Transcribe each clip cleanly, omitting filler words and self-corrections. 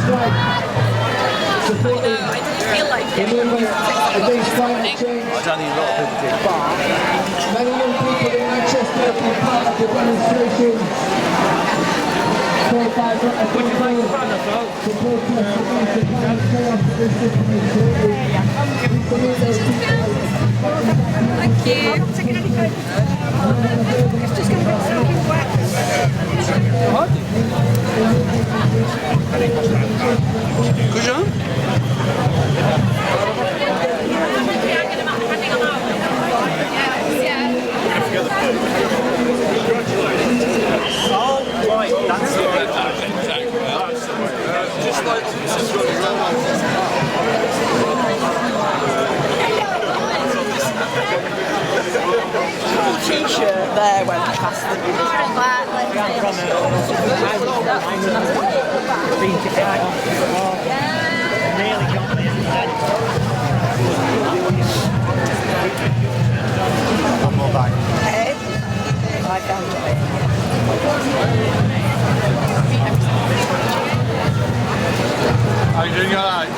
I didn't feel like it. I don't think a lot of people did. Many young people in Manchester have been part of the demonstration. Would you like a fan as well? Thank you. I'm not taking any photos. It's just going to get soaking wet. Good job. Oh, right, that's the way just like T-shirt there when I passed the one more bag. I found it. How you doing? All right?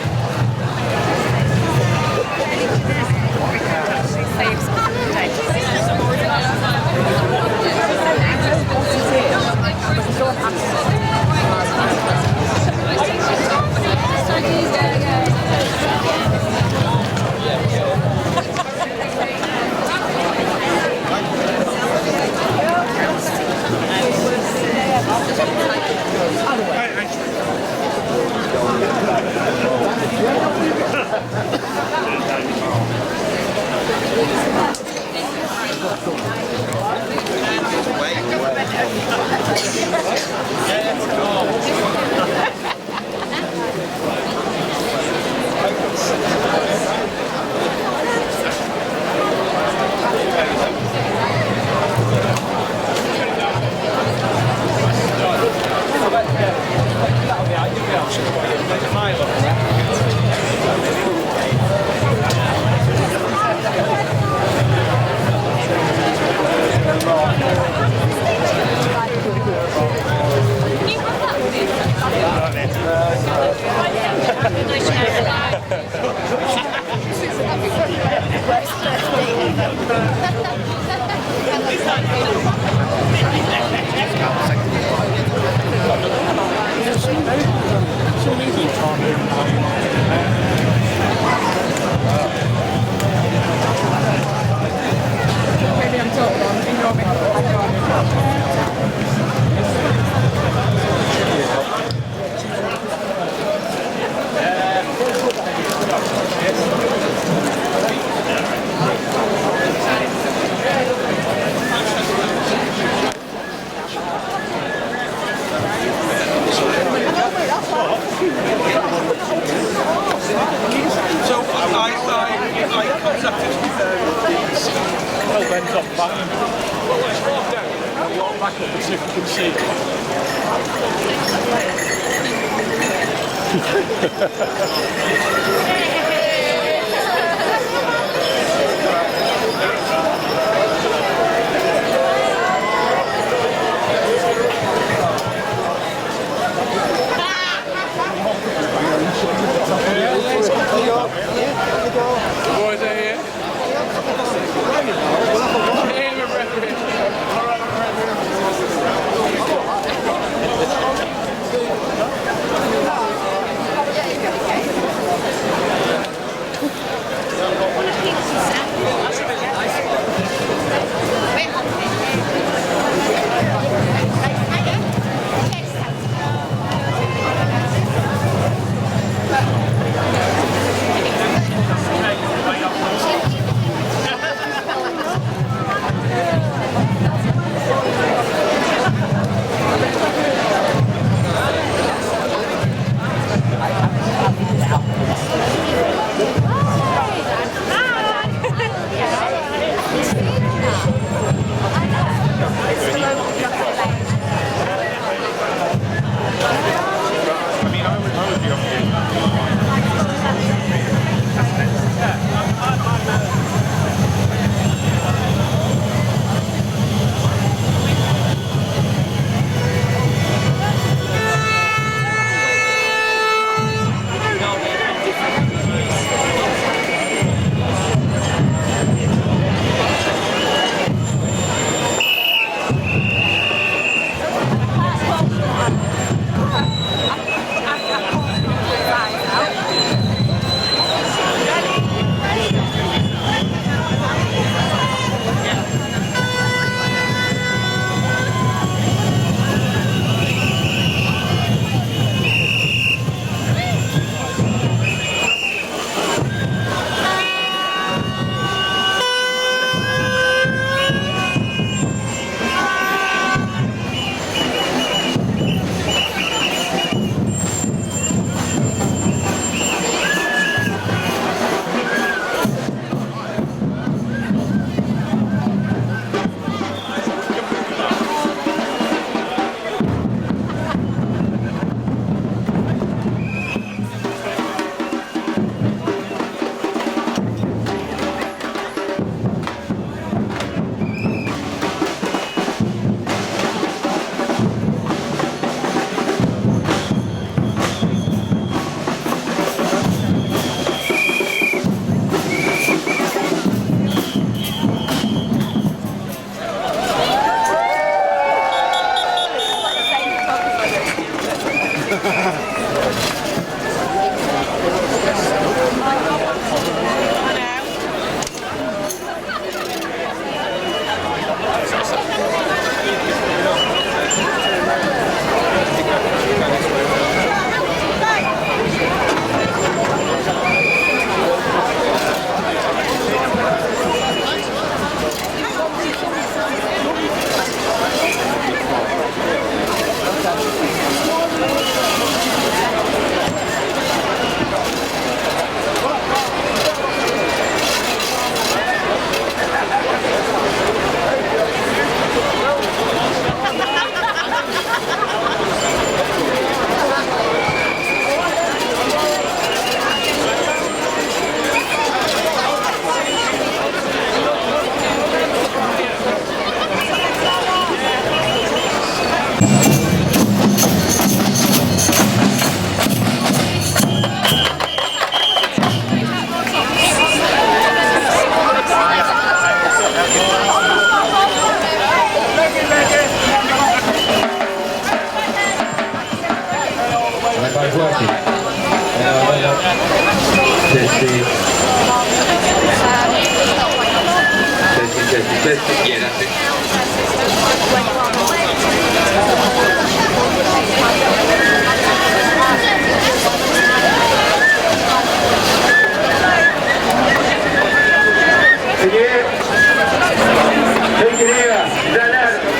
Testing. Yeah, that's it.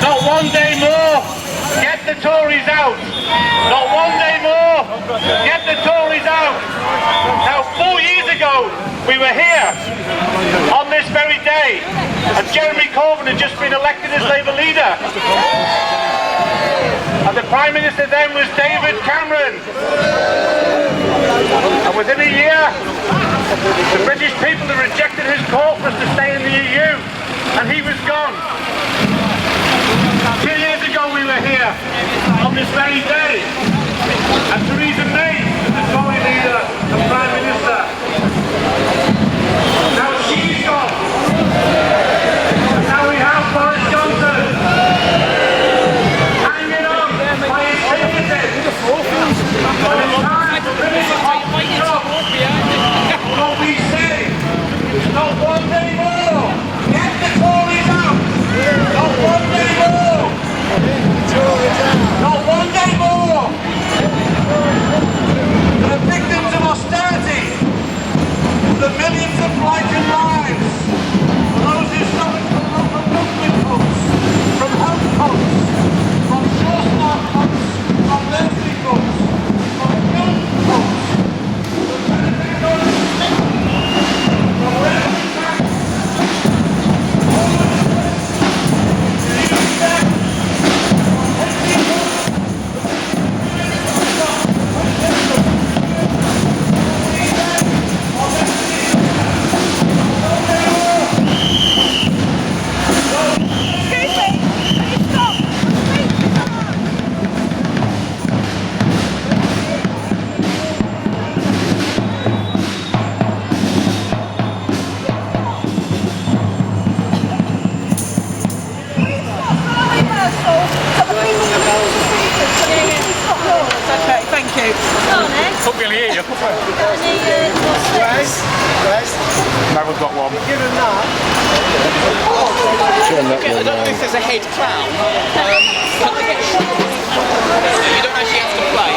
Not one day more, get the Tories out. Not one day more, get the Tories out. Now 4 years ago, we were here on this very day, and Jeremy Corbyn had just been elected as Labour leader. And the Prime Minister then was David Cameron. And within a year, the British people had rejected his call for us to stay in the EU, and he was gone. 2 years ago we were here on this very day, and Theresa May was the Tory leader and Prime Minister. Now she's gone. And now we have Boris Johnson hanging on by his fingertips. And it's time to finish the hot job. What we say is not one day more. Get the Tories out. Not one day more. Not one day more. For the victims of austerity, for the millions of blighted lives, for those who suffered from government cuts, from health cuts, from shore staff cuts, from nursery cuts, from film cuts, from benefit donors, from revenue tax, Okay, thank you. Couldn't really hear you. No one's got one. I don't know if there's a head clown. Can I get you don't actually have to play.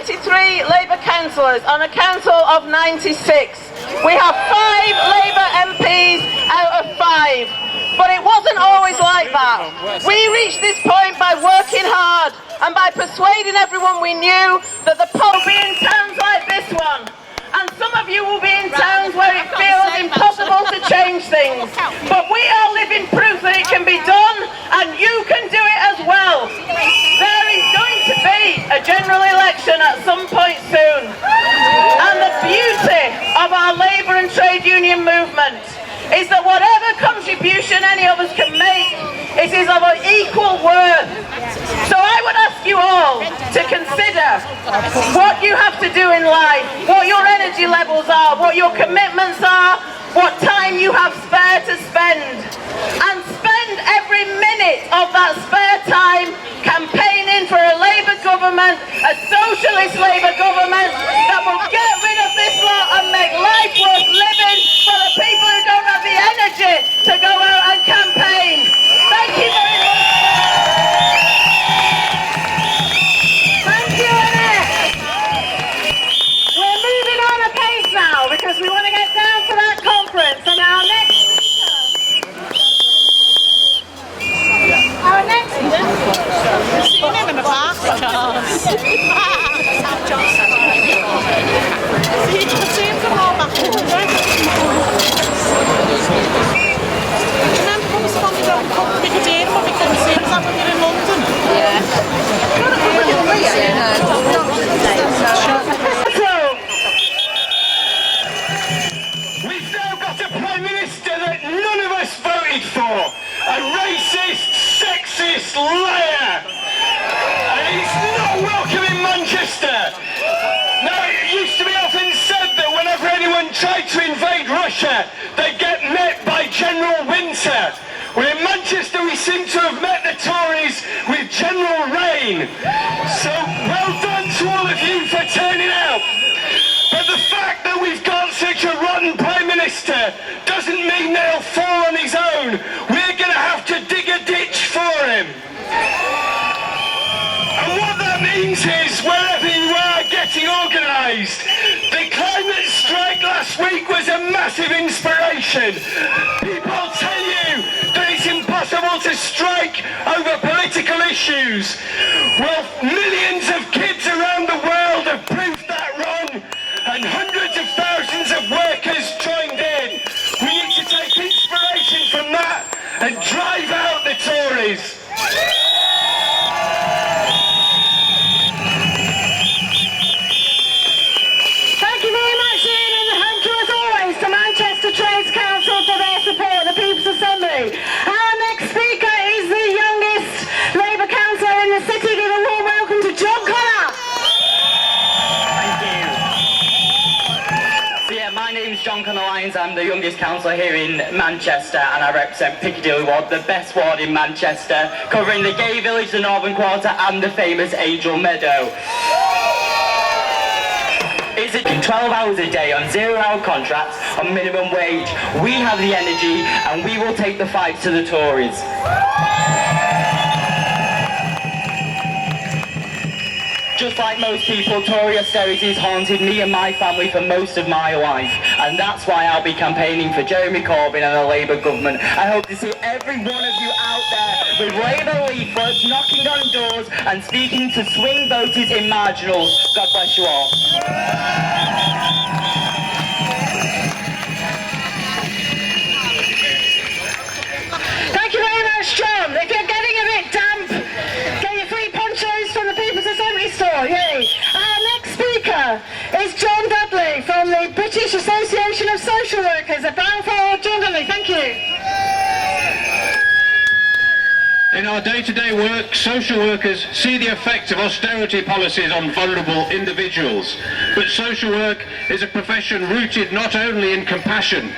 23 Labour councillors on a council of 96. We have 5 Labour MPs out of 5. But it wasn't always like that. We reached this point by working hard and by persuading everyone we knew that the poll will be in towns like this one. And some of you will be in towns where it feels impossible to change things. But we are living proof that it can be done, and you can do it as well. There is going to be a general election at some point soon. And the beauty of our Labour and trade union movement is that whatever contribution any of us can make, it is of an equal worth. So I would ask you all to consider what you have to do in life, what your energy levels are, what your commitments are, what time you have spare to spend, and spend every minute of that spare time campaigning for a Labour government, a socialist Labour government that will get rid of this lot and make life worth living for the people who don't have the energy to go out and campaign. Thank you very much. Thank you, Annette. We're moving on a pace now because we want to get down to that conference, and our next Seen him in the past. You can see him from all backwards, right? Remember when we spotted on Piccadilly when we couldn't see him? Was that when we were in London? Yeah. We've now got a Prime Minister that none of us voted for. A racist, sexist liar. And he's not welcome in Manchester. Now, it used to be often said that whenever anyone tried to invade Russia, they'd get met by General Winter. Well, in Manchester, we seem to have met the Tories with General Rain. So, well done to all of you for turning out. But the fact that we've got such a rotten Prime Minister doesn't mean that he'll fall on his own. We're going to have to dig a ditch for him. And what that means is, wherever you are getting organised, the climate strike last week was a massive inspiration. People tell you that it's impossible to strike over political issues. Well, millions of kids around the world have proved that wrong, and hundreds of thousands of workers joined in. We need to take inspiration from that and drive out the Tories. Thank you very much, Ian, and thank you as always to Manchester Trades Council for their support of the People's Assembly. Our next speaker is the youngest Labour councillor in the city. Give a warm welcome to John Connor. Thank you. So yeah, my name's John Connor Lyons. I'm the youngest councillor here in Manchester, and I represent Piccadilly Ward, the best ward in Manchester, covering the gay village, the Northern Quarter, and the famous Angel Meadow. It's 12 hours a day on 0-hour contracts on minimum wage. We have the energy, and we will take the fight to the Tories. Just like most people, Tory austerity has haunted me and my family for most of my life, and that's why I'll be campaigning for Jeremy Corbyn and the Labour government. I hope to see every one of you out there with Labour leaflets, knocking on doors and speaking to swing voters in marginals. God bless you all. Thank you very much, John. If you're getting a bit damp, get your free ponchos from the People's Assembly store. Yay. Our next speaker is John Dudley from the British Association of Social Workers at Balfour. John Dudley, thank you. In our day-to-day work, social workers see the effect of austerity policies on vulnerable individuals. But social work is a profession rooted not only in compassion,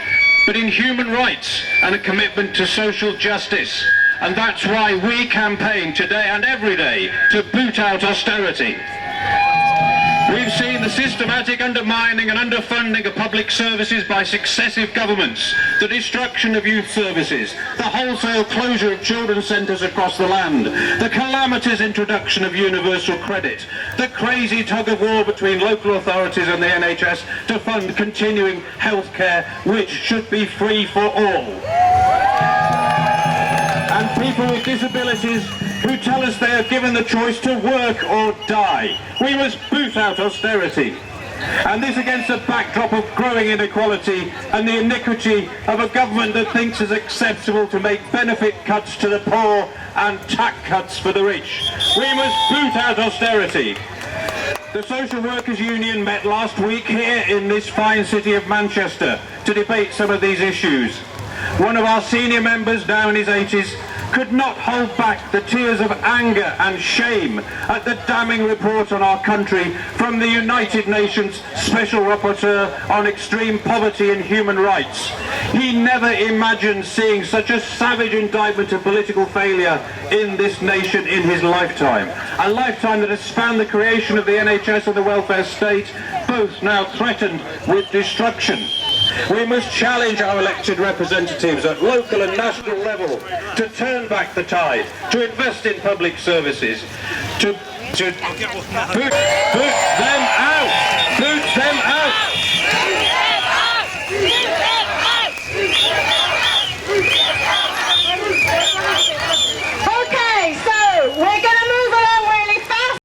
but in human rights and a commitment to social justice. And that's why we campaign today and every day to boot out austerity. We've seen the systematic undermining and underfunding of public services by successive governments, the destruction of youth services, the wholesale closure of children's centres across the land, the calamitous introduction of universal credit, the crazy tug-of-war between local authorities and the NHS to fund continuing healthcare, which should be free for all. And people with disabilities who tell us they are given the choice to work or die. We must boot out austerity. And this against a backdrop of growing inequality and the iniquity of a government that thinks it's acceptable to make benefit cuts to the poor and tax cuts for the rich. We must boot out austerity. The Social Workers Union met last week here in this fine city of Manchester to debate some of these issues. One of our senior members, now in his 80s, could not hold back the tears of anger and shame at the damning report on our country from the United Nations Special Rapporteur on Extreme Poverty and Human Rights. He never imagined seeing such a savage indictment of political failure in this nation in his lifetime. A lifetime that has spanned the creation of the NHS and the welfare state, both now threatened with destruction. We must challenge our elected representatives at local and national level to turn back the tide, to invest in public services, to boot them out! Boot them out! Okay, so we're going to move along really fast.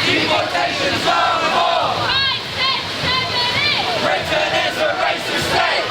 Deportations no more. 5, 6, 7, 8. Britain is a racist state.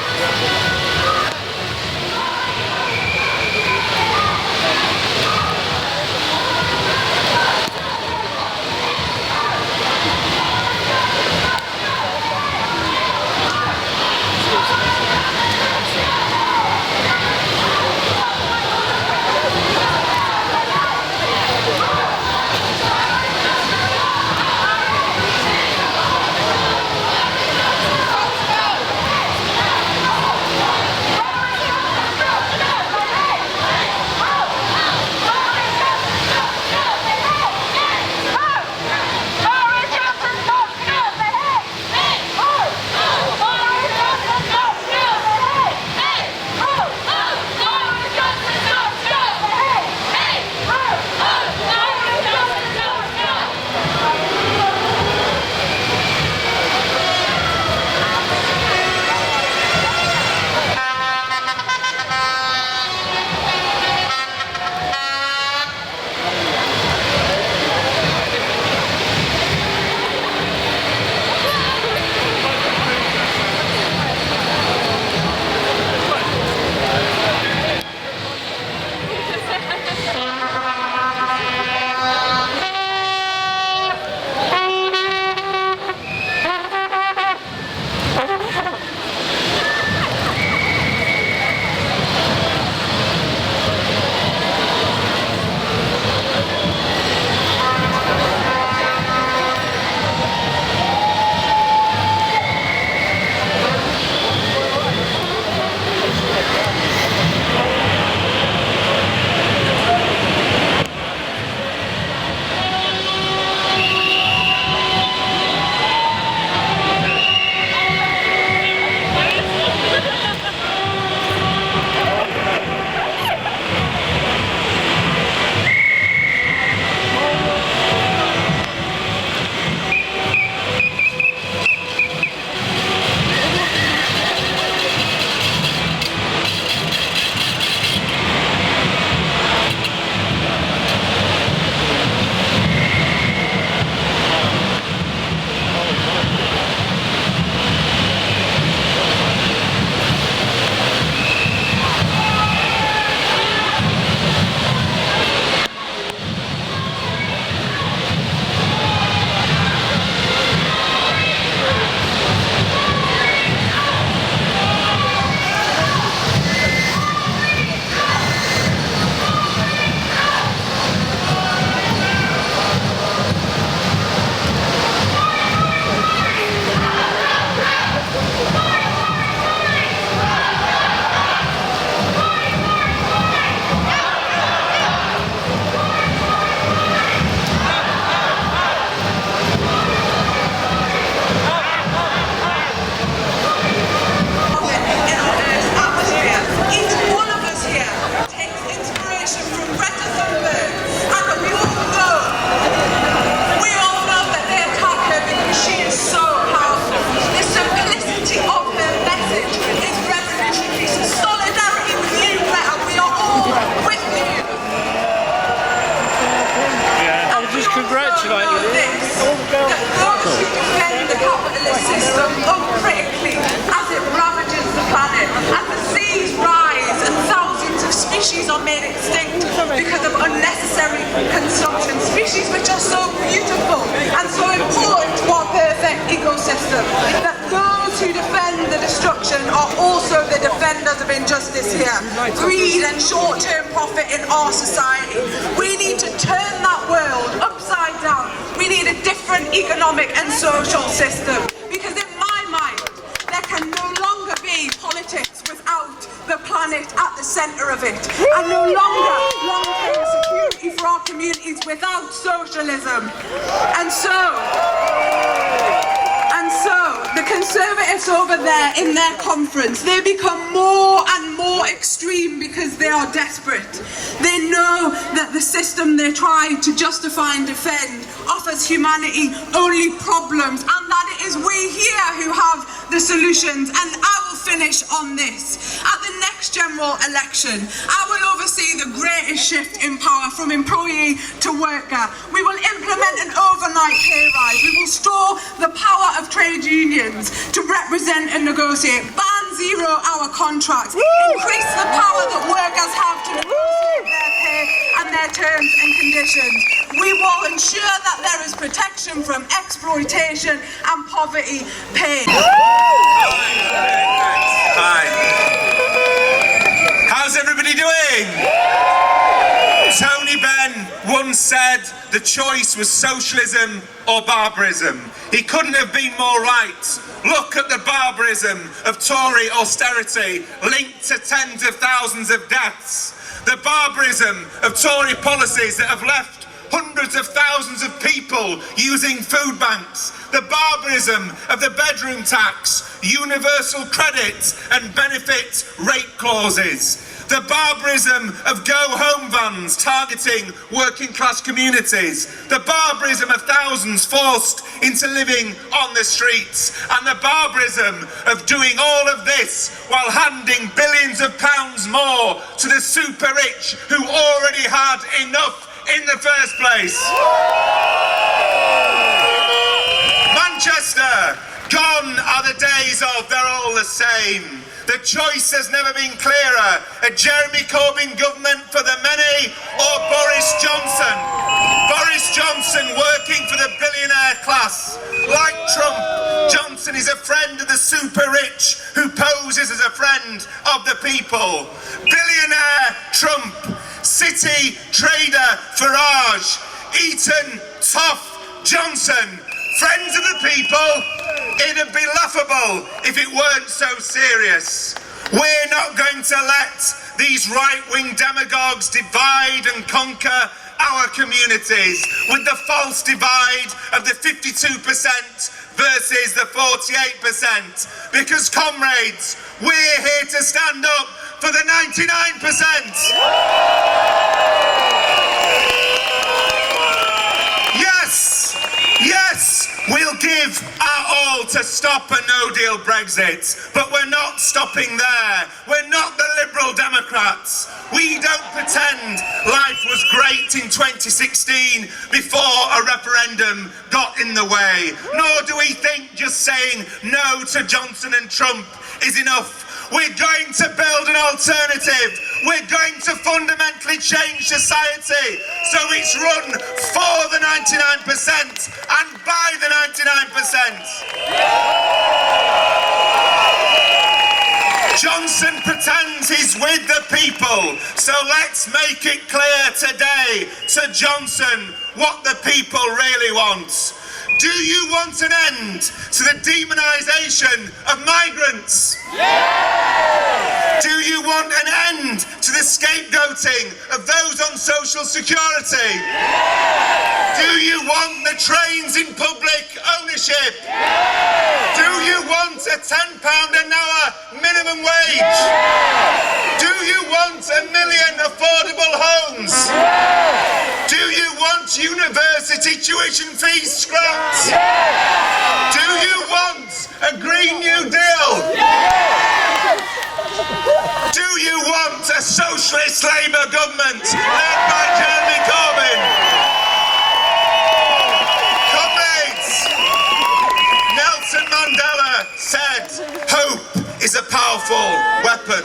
are made extinct because of unnecessary consumption. Species which are so beautiful and so important to our perfect ecosystem, that those who defend the destruction are also the defenders of injustice here. Greed and short-term profit in our society. We need to turn that world upside down. We need a different economic and social system. Because in my mind, there can no longer be politics without the planet at the centre of it, and no longer long-term security for our communities without socialism. And so the Conservatives over there in their conference, they become more and more extreme because they are desperate. They know that the system they try to justify and defend offers humanity only problems, and that it is we here who have the solutions. And I will finish on this. At the next general election, I will oversee the greatest shift in power from employee to worker. We will implement an overnight pay rise. We will restore the power of trade unions to represent and negotiate. Ban 0-hour contracts. Increase the power that workers have to negotiate their pay and their terms and conditions. We will ensure that there is protection from exploitation and poverty pay. Hi. How's everybody doing? Tony Benn once said the choice was socialism or barbarism. He couldn't have been more right. Look at the barbarism of Tory austerity linked to tens of thousands of deaths. The barbarism of Tory policies that have left hundreds of thousands of people using food banks. The barbarism of the bedroom tax, universal credit and benefit rate clauses. The barbarism of go-home vans targeting working-class communities. The barbarism of thousands forced into living on the streets. And the barbarism of doing all of this while handing billions of pounds more to the super rich who already had enough in the first place. Manchester, gone are the days of they're all the same. The choice has never been clearer. A Jeremy Corbyn government for the many or Boris Johnson. Boris Johnson working for the billionaire class. Like Trump, Johnson is a friend of the super rich who poses as a friend of the people. Billionaire Trump, city trader Farage, Eton, Toff, Johnson, friends of the people. It'd be laughable if it weren't so serious. We're not going to let these right-wing demagogues divide and conquer our communities with the false divide of the 52% versus the 48%. Because, comrades, we're here to stand up for the 99%. Yes, we'll give our all to stop a no-deal Brexit, but we're not stopping there. We're not the Liberal Democrats. We don't pretend life was great in 2016 before a referendum got in the way. Nor do we think just saying no to Johnson and Trump is enough. We're going to build an alternative. We're going to fundamentally change society so it's run for the 99% and by the 99%. Johnson pretends he's with the people, so let's make it clear today to Johnson what the people really want. Do you want an end to the demonisation of migrants? Yeah! Do you want an end to the scapegoating of those on social security? Yeah! Do you want the trains in public ownership? Yeah! Do you want a £10 an hour minimum wage? Yeah! Do you want 1 million affordable homes? Yeah! Do you want university tuition fees scrapped? Yeah! Do you want a Green New Deal? Yeah! Do you want a socialist Labour government led by Jeremy Corbyn? Comrades, Nelson Mandela said, hope is a powerful weapon.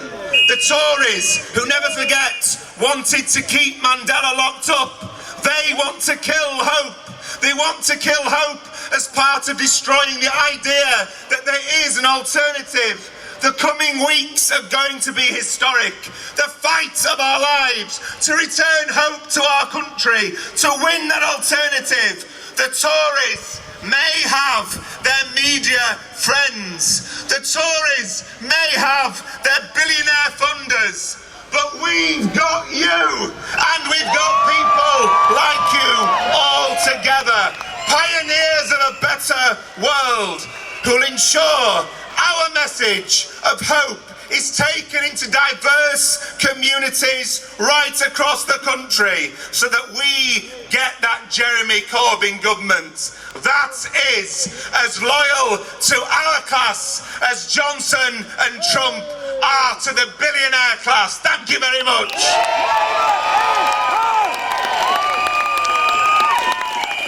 The Tories, who never forget, wanted to keep Mandela locked up. They want to kill hope. They want to kill hope as part of destroying the idea that there is an alternative. The coming weeks are going to be historic. The fight of our lives to return hope to our country, to win that alternative. The Tories may have their media friends. The Tories may have their billionaire funders. But we've got you, and we've got people like you all together, pioneers of a better world who'll ensure our message of hope is taken into diverse communities right across the country so that we get that Jeremy Corbyn government that is as loyal to our class as Johnson and Trump are to the billionaire class. Thank you very much.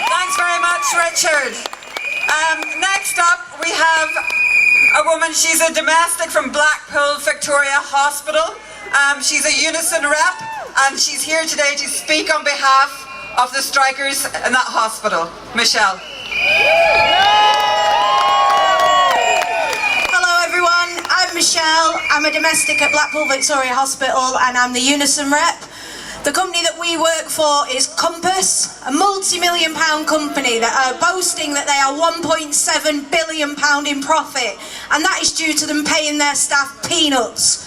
Thanks very much, Richard. Next up, we have a woman. She's a domestic from Blackpool Victoria Hospital. She's a Unison rep, and she's here today to speak on behalf of the strikers in that hospital. Michelle. Hello everyone, I'm Michelle. I'm a domestic at Blackpool Victoria Hospital and I'm the Unison rep. The company that we work for is Compass, a multi-million-pound company that are boasting that they are £1.7 billion in profit, and that is due to them paying their staff peanuts.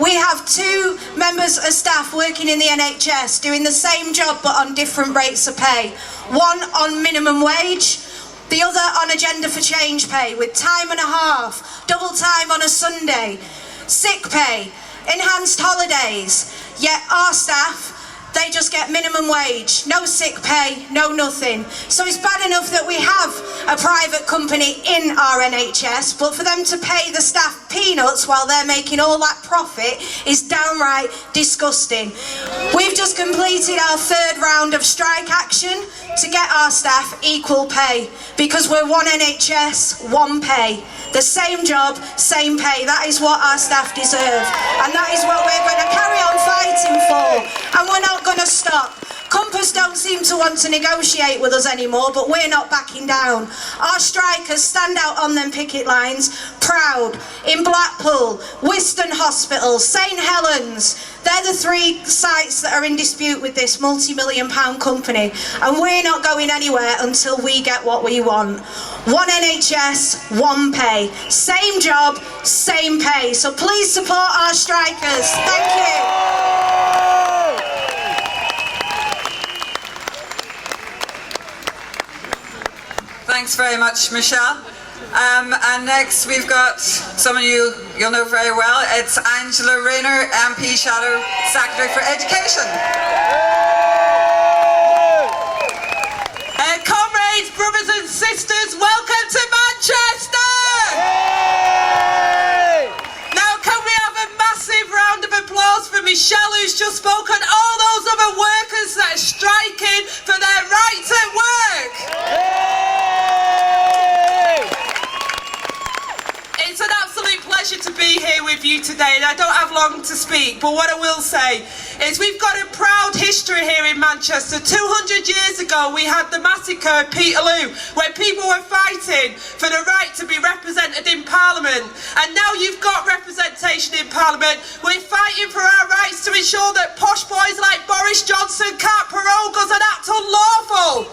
We have 2 members of staff working in the NHS doing the same job but on different rates of pay. One on minimum wage, the other on agenda for change pay with time and a half, double time on a Sunday, sick pay, enhanced holidays. Yet our staff, they just get minimum wage, no sick pay, no nothing. So it's bad enough that we have a private company in our NHS, but for them to pay the staff peanuts while they're making all that profit is downright disgusting. We've just completed our 3rd round of strike action to get our staff equal pay, because we're one NHS, one pay. The same job, same pay. That is what our staff deserve. And that is what we're going to carry on fighting for. And we're not going to stop. Compass don't seem to want to negotiate with us anymore, but we're not backing down. Our strikers stand out on them picket lines, proud, in Blackpool, Wiston Hospital, St Helens. They're the 3 sites that are in dispute with this multi-million-pound company, and we're not going anywhere until we get what we want. One NHS, one pay. Same job, same pay. So please support our strikers. Thank you. Thanks very much, Michelle. And next we've got someone you'll know very well. It's Angela Rayner, MP Shadow Secretary for Education. Comrades, brothers and sisters, welcome to Manchester! Now can we have a massive round of applause for Michelle, who's just spoken, all those other workers that are striking for their right to work. It's an absolute pleasure to be here with you today, and I don't have long to speak, but what I will say is we've got a proud history here in Manchester. 200 years ago we had the massacre of Peterloo, where people were fighting for the right to be represented in Parliament, and now you've got representation in Parliament. We're fighting for our rights to ensure that posh boys like Boris Johnson can't prorogue us and act unlawful.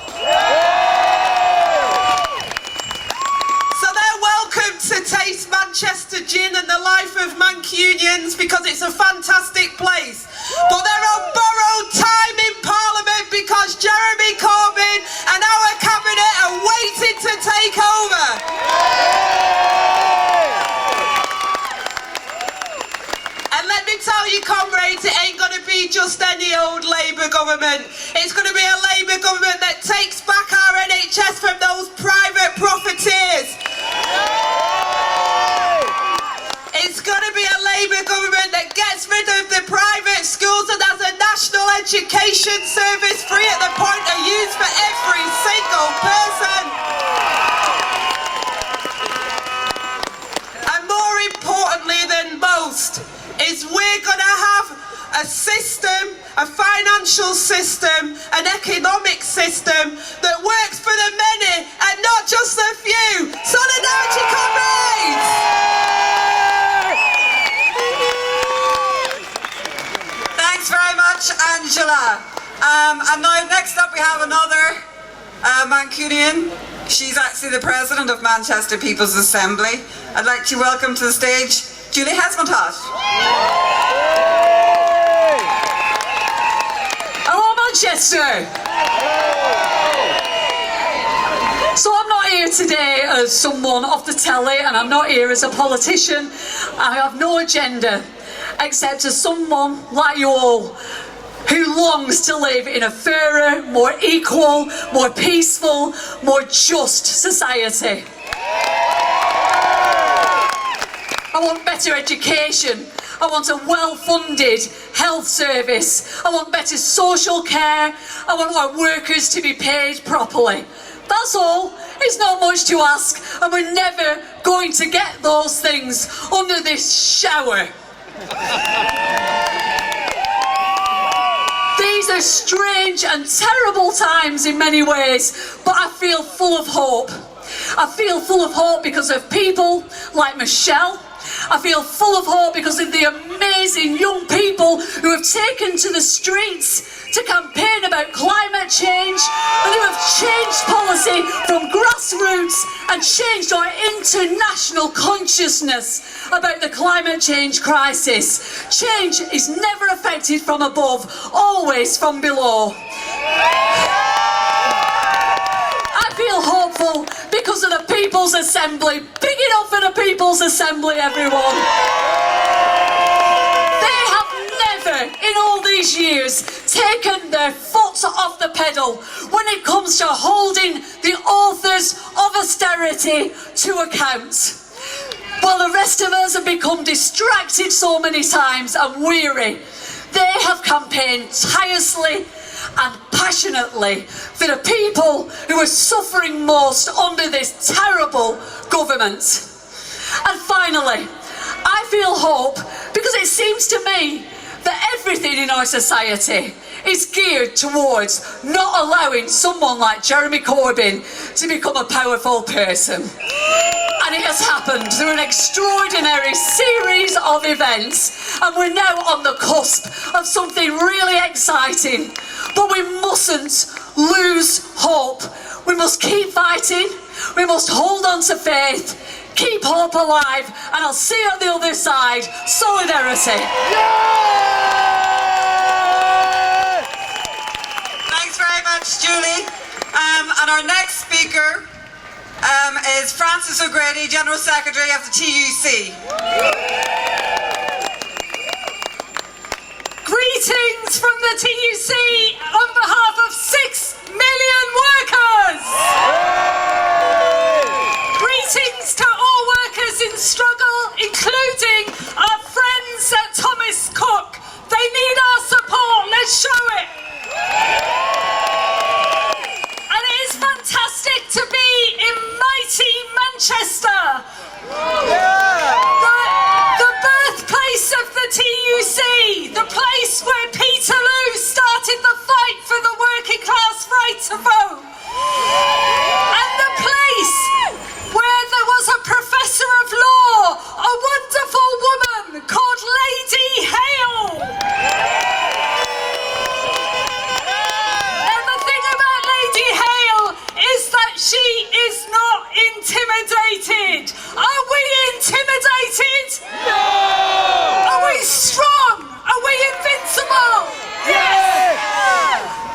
So they're welcome to taste Manchester gin and the life of Mancunians, because it's a fantastic place. But they're on borrowed time in Parliament because Jeremy Corbyn and our cabinet are waiting to take over. And let me tell you, comrades, it ain't going to be just any old Labour government. It's going to be a Labour government that takes back our NHS from those private profiteers. It's going to be a Labour government that gets rid of the private schools and has a national education service free at the point of use for every single person. And more importantly than most is we're going to have a system, a financial system, an economic system that works for the many and not just the few. Solidarity, comrades! Thanks very much, Angela. And now next up we have another Mancunian. She's actually the president of Manchester People's Assembly. I'd like to welcome to the stage Julie Hesmontash. Hello, Manchester. So I'm not here here today as someone off the telly, and I'm not here as a politician. I have no agenda except as someone like you all who longs to live in a fairer, more equal, more peaceful, more just society. I want better education. I want a well-funded health service. I want better social care. I want our workers to be paid properly. That's all. It's not much to ask, and we're never going to get those things under this shower. These are strange and terrible times in many ways, but I feel full of hope. I feel full of hope because of people like Michelle. I feel full of hope because of the amazing young people who have taken to the streets to campaign about climate change and who have changed policy from grassroots and changed our international consciousness about the climate change crisis. Change is never affected from above, always from below. I feel hopeful because of the People's Assembly. Big it up for the People's Assembly, everyone. They have never, in all these years, taken their foot off the pedal when it comes to holding the authors of austerity to account. While the rest of us have become distracted so many times and weary, they have campaigned tirelessly and passionately for the people who are suffering most under this terrible government. And finally, I feel hope because it seems to me that everything in our society is geared towards not allowing someone like Jeremy Corbyn to become a powerful person. And it has happened through an extraordinary series of events, and we're now on the cusp of something really exciting. But we mustn't lose hope. We must keep fighting. We must hold on to faith, keep hope alive, and I'll see you on the other side. Solidarity. Thanks very much, Julie. And our next speaker is Francis O'Grady, General Secretary of the TUC. Greetings from the TUC on behalf of 6 million workers! Greetings to all workers in struggle, including our friends at Thomas Cook. They need our support, let's show it! And it is fantastic to be in mighty Manchester. The birthplace of the TUC, the place where Peterloo started the fight for the working class right to vote, and the place where there was a professor of law, a wonderful woman called Lady Hale. And the thing about Lady Hale is that she is not intimidated. Are we intimidated? No! Are we strong? Are we invincible? Yes!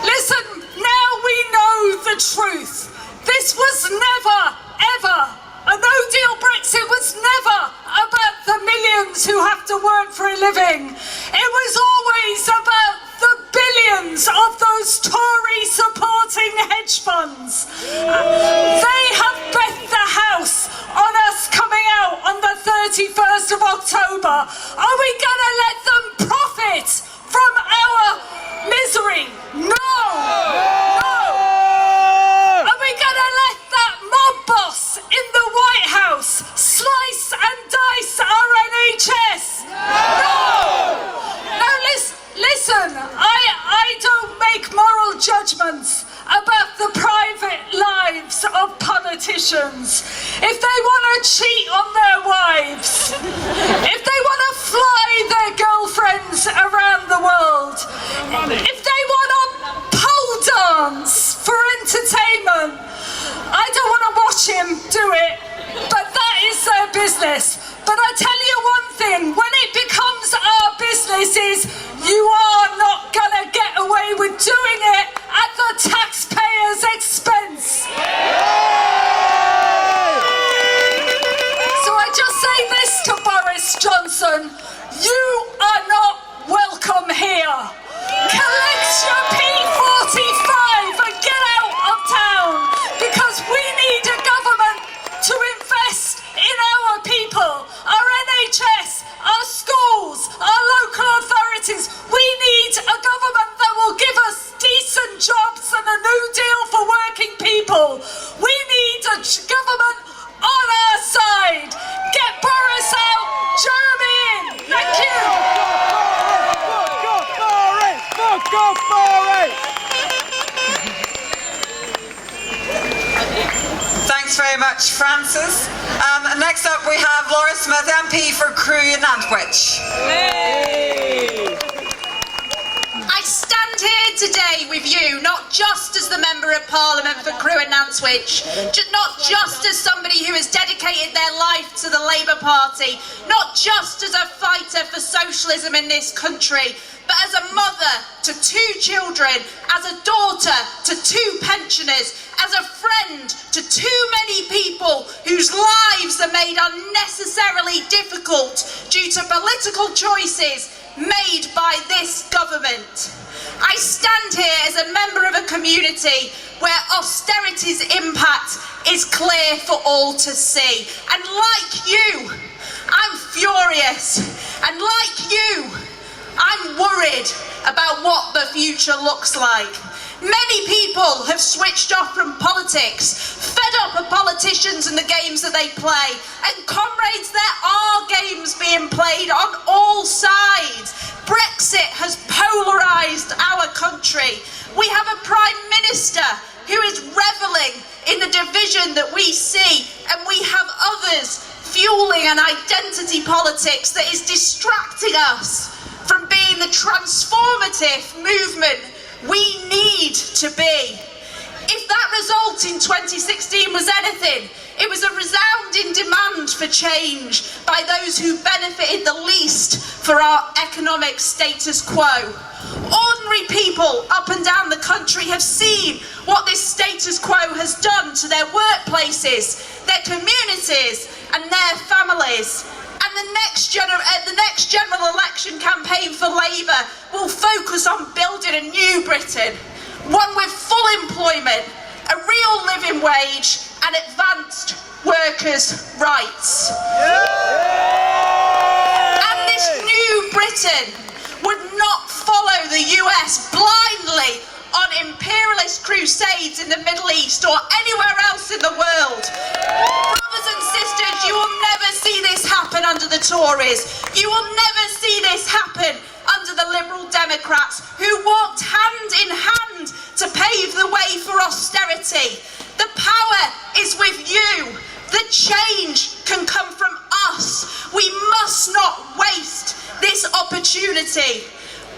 Listen, now we know the truth. This was never, ever, a no-deal Brexit was never about the millions who have to work for a living. It was always about the billions of those Tory supporting hedge funds. They have bet the house on us coming out on the 31st of October. Are we gonna let them profit from our misery? No! No! Are we gonna let that mob boss in the White House slice and dice our NHS? No! Now listen, I don't make moral judgments about the private lives of politicians. If they want to cheat on their wives, if they want to fly their girlfriends around the world, if they want to pole dance for entertainment, I don't want to watch him do it, but that is their business. But I tell you one thing, when it becomes our businesses, you are not gonna get away with doing it at the taxpayer's expense. Thanks very much, Francis. Next up we have Laura Smith, MP for Crewe and Nantwich. I stand here today with you, not just as the Member of Parliament for Crewe and Nantwich, not just as somebody who has dedicated their life to the Labour Party, not just as a fighter for socialism in this country, but as a mother to 2 children, as a daughter to 2 pensioners, as a friend to too many people whose lives are made unnecessarily difficult due to political choices made by this government. I stand here as a member of a community where austerity's impact is clear for all to see. And like you, I'm furious. And like you, I'm worried about what the future looks like. Many people have switched off from politics, fed up of politicians and the games that they play. And comrades, there are games being played on all sides. Brexit has polarised our country. We have a Prime Minister who is revelling in the division that we see, and we have others fueling an identity politics that is distracting us from being the transformative movement we need to be. If that result in 2016 was anything, it was a resounding demand for change by those who benefited the least for our economic status quo. Ordinary people up and down the country have seen what this status quo has done to their workplaces, their communities and their families. And the next general election campaign for Labour will focus on building a new Britain, one with full employment, a real living wage and advanced workers' rights. And this new Britain would not follow the US blindly on imperialist crusades in the Middle East or anywhere else in the world. Brothers and sisters, you will never see this happen under the Tories. You will never see this happen under the Liberal Democrats, who walked hand in hand to pave the way for austerity. The power is with you. The change can come from us. We must not waste this opportunity.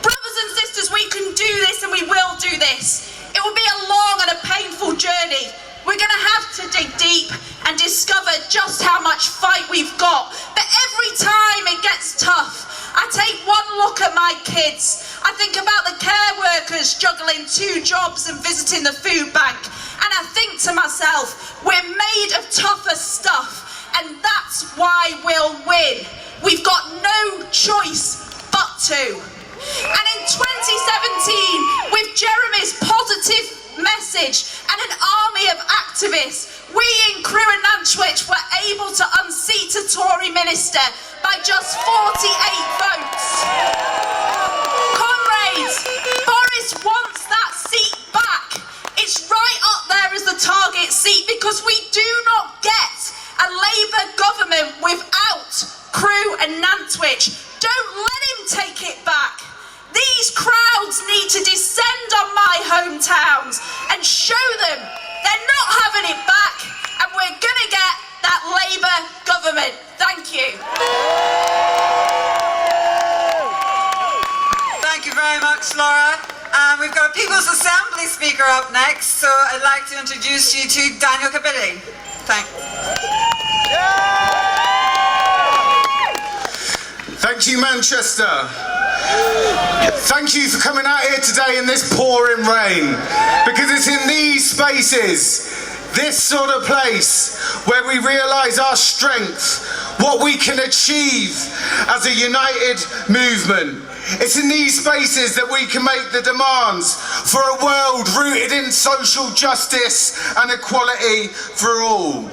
Brothers and sisters, we can do this and we will do this. It will be a long and a painful journey. We're going to have to dig deep and discover just how much fight we've got. But every time it gets tough, I take one look at my kids. I think about the care workers juggling 2 jobs and visiting the food bank. And I think to myself, we're made of tougher stuff, and that's why we'll win. We've got no choice but to. And in 2017, with Jeremy's positive message and an army of activists, we in Crewe and Nantwich were able to unseat a Tory minister by just 48 votes. Comrades, Boris wants that seat back. It's right up there as the target seat because we do not get a Labour government without Crewe and Nantwich. Don't let him take it back. These crowds need to descend on my hometowns and show them they're not having it back, and we're going to get that Labour government. Thank you. Thank you very much, Laura. We've got a People's Assembly speaker up next, so I'd like to introduce you to Daniel Kabili. Thanks. Thank you, Manchester. Thank you for coming out here today in this pouring rain, because it's in these spaces, this sort of place, where we realise our strength, what we can achieve as a united movement. It's in these spaces that we can make the demands for a world rooted in social justice and equality for all.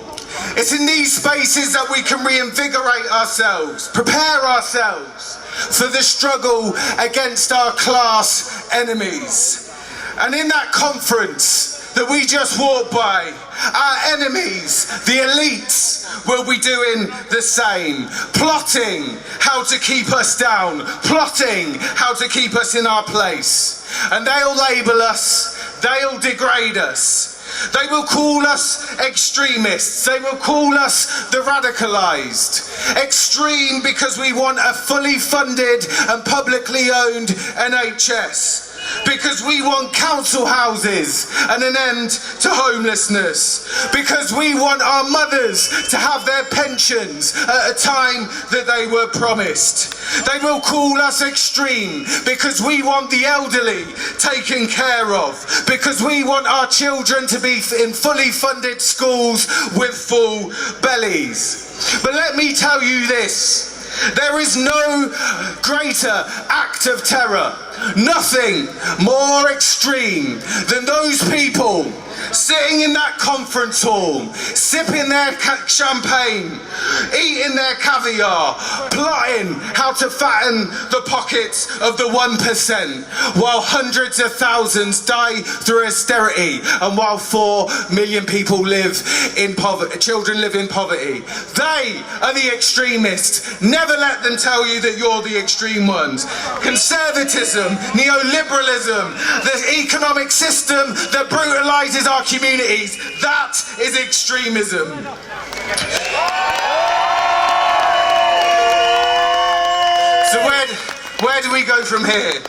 It's in these spaces that we can reinvigorate ourselves, prepare ourselves for the struggle against our class enemies. And in that conference that we just walked by, our enemies, the elites, will be doing the same, plotting how to keep us down, plotting how to keep us in our place. And they'll label us, they'll degrade us. They will call us extremists. They will call us the radicalised. Extreme because we want a fully funded and publicly owned NHS. Because we want council houses and an end to homelessness. Because we want our mothers to have their pensions at a time that they were promised. They will call us extreme because we want the elderly taken care of. Because we want our children to be in fully funded schools with full bellies. But let me tell you this. There is no greater act of terror, nothing more extreme than those people sitting in that conference hall, sipping their champagne, eating their caviar, plotting how to fatten the pockets of the 1%, while hundreds of thousands die through austerity, and while 4 million people live in poverty, children live in poverty. They are the extremists. Never let them tell you that you're the extreme ones. Conservatism, neoliberalism, the economic system that brutalises our communities, that is extremism. So where do we go from here?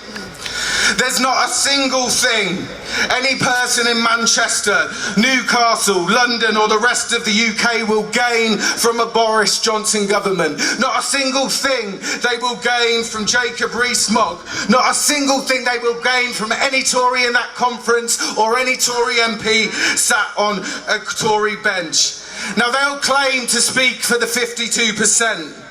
There's not a single thing any person in Manchester, Newcastle, London or the rest of the UK will gain from a Boris Johnson government. Not a single thing they will gain from Jacob Rees-Mogg. Not a single thing they will gain from any Tory in that conference or any Tory MP sat on a Tory bench. Now they'll claim to speak for the 52%.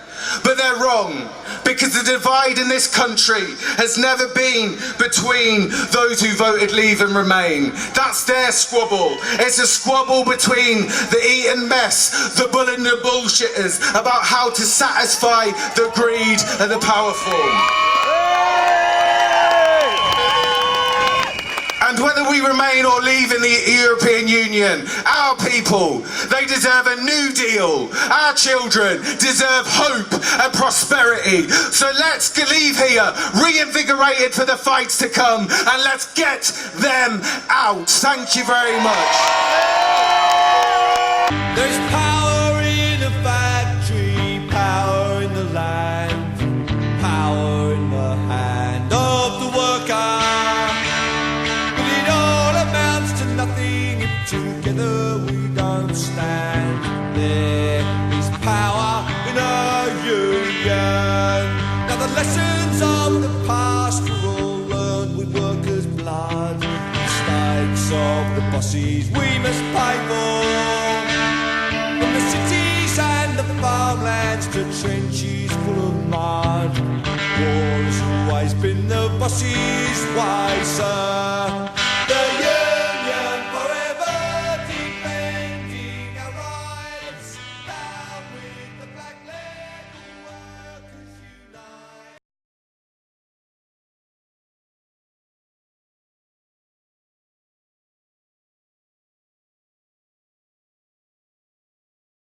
But they're wrong, because the divide in this country has never been between those who voted Leave and Remain. That's their squabble. It's a squabble between the Eton mess, the bull and the bullshitters, about how to satisfy the greed of the powerful. And whether we remain or leave in the European Union, our people, they deserve a new deal. Our children deserve hope and prosperity. So let's leave here reinvigorated for the fights to come, and let's get them out. Thank you very much. There's power in a factory, power in the land, power in the hand of the worker. Nothing if together we don't stand. There is power in our union. Now the lessons of the past were all learned with workers' blood. Mistakes of the bosses we must pay for. From the cities and the farmlands to trenches full of mud. War has always been the bosses' way, sir.